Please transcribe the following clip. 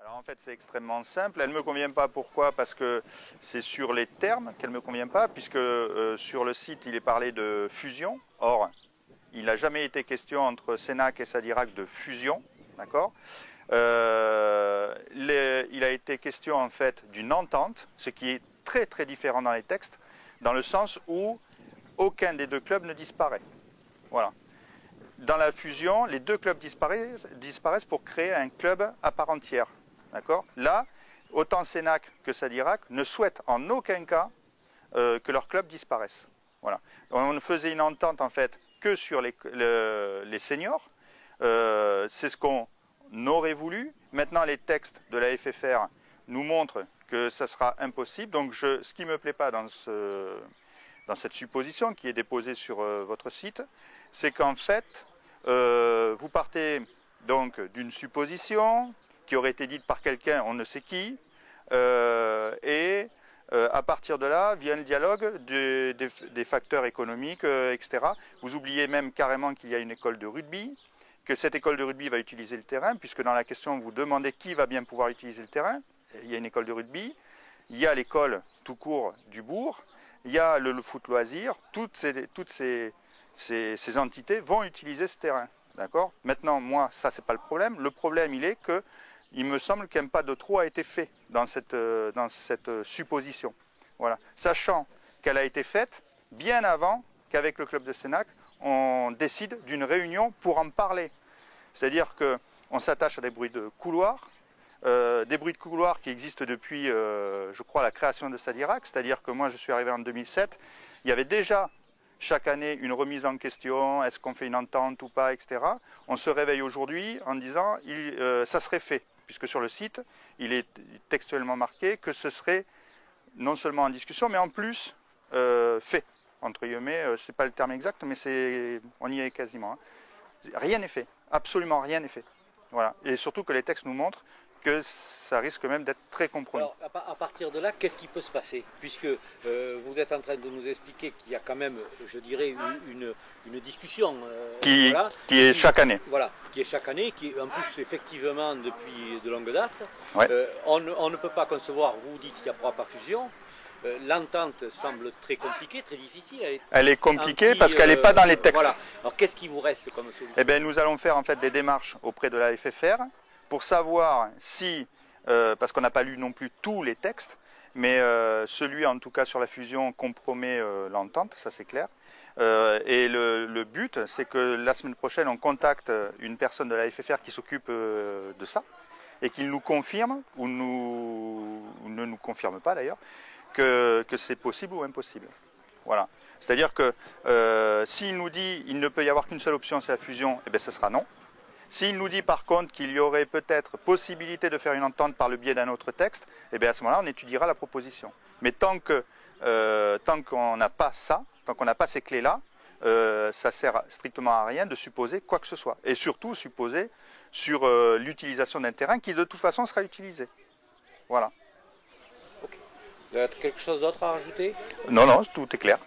Alors en fait c'est extrêmement simple, elle ne me convient pas, pourquoi? Parce que c'est sur les termes qu'elle ne me convient pas, puisque sur le site il est parlé de fusion, or il n'a jamais été question entre Sénac et Sadirac de fusion, d'accord. Il a été question en fait d'une entente, ce qui est très très différent dans les textes, dans le sens où aucun des deux clubs ne disparaît. Voilà. Dans la fusion, les deux clubs disparaissent pour créer un club à part entière. D'accord ? Là, autant Sénac que Sadirac ne souhaitent en aucun cas que leur club disparaisse. Voilà. On ne faisait une entente en fait que sur les seniors. C'est ce qu'on aurait voulu. Maintenant, les textes de la FFR nous montrent que ça sera impossible. Donc, ce qui ne me plaît pas dans cette supposition qui est déposée sur votre site, c'est qu'en fait, vous partez donc d'une supposition qui aurait été dite par quelqu'un, on ne sait qui, et à partir de là vient le dialogue des facteurs économiques, etc. Vous oubliez même carrément qu'il y a une école de rugby, que cette école de rugby va utiliser le terrain, puisque dans la question vous demandez qui va bien pouvoir utiliser le terrain. Il y a une école de rugby, il y a l'école tout court du bourg, il y a le foot loisir, toutes ces entités vont utiliser ce terrain. D'accord ? Maintenant, moi, ça, c'est pas le problème. Le problème, il est que il me semble qu'un pas de trop a été fait dans cette supposition. Voilà. Sachant qu'elle a été faite bien avant qu'avec le club de Sénac, on décide d'une réunion pour en parler. C'est-à-dire qu'on s'attache à des bruits de couloir, qui existent depuis, je crois, la création de Sadirac. C'est-à-dire que moi, je suis arrivé en 2007, il y avait déjà chaque année une remise en question, est-ce qu'on fait une entente ou pas, etc. On se réveille aujourd'hui en disant ça serait fait, puisque sur le site, il est textuellement marqué que ce serait non seulement en discussion, mais en plus fait, entre guillemets, c'est pas le terme exact, mais on y est quasiment. Hein. Rien n'est fait, absolument rien n'est fait. Voilà. Et surtout que les textes nous montrent que ça risque même d'être très compromis. Alors, à partir de là, qu'est-ce qui peut se passer? Puisque vous êtes en train de nous expliquer qu'il y a quand même, je dirais, une discussion qui est chaque année. Voilà, qui est chaque année, qui en plus effectivement depuis de longue date. Ouais. On ne peut pas concevoir, vous dites qu'il n'y a pas fusion. L'entente semble très compliquée, très difficile. Elle est compliquée parce qu'elle n'est pas dans les textes. Voilà. Alors qu'est-ce qui vous reste comme solution? Eh bien, nous allons faire en fait des démarches auprès de la FFR pour savoir si, parce qu'on n'a pas lu non plus tous les textes, mais celui en tout cas sur la fusion compromet l'entente, ça c'est clair. Et le but, c'est que la semaine prochaine, on contacte une personne de la FFR qui s'occupe de ça et qu'il nous confirme, ou ne nous confirme pas d'ailleurs, que c'est possible ou impossible. Voilà. C'est-à-dire que s'il nous dit qu'il ne peut y avoir qu'une seule option, c'est la fusion, eh bien ce sera non. S'il nous dit par contre qu'il y aurait peut-être possibilité de faire une entente par le biais d'un autre texte, eh bien à ce moment-là, on étudiera la proposition. Mais tant qu'on n'a pas ça, tant qu'on n'a pas ces clés-là, ça sert strictement à rien de supposer quoi que ce soit. Et surtout supposer sur l'utilisation d'un terrain qui de toute façon sera utilisé. Voilà. Ok. Quelque chose d'autre à rajouter? Non, tout est clair.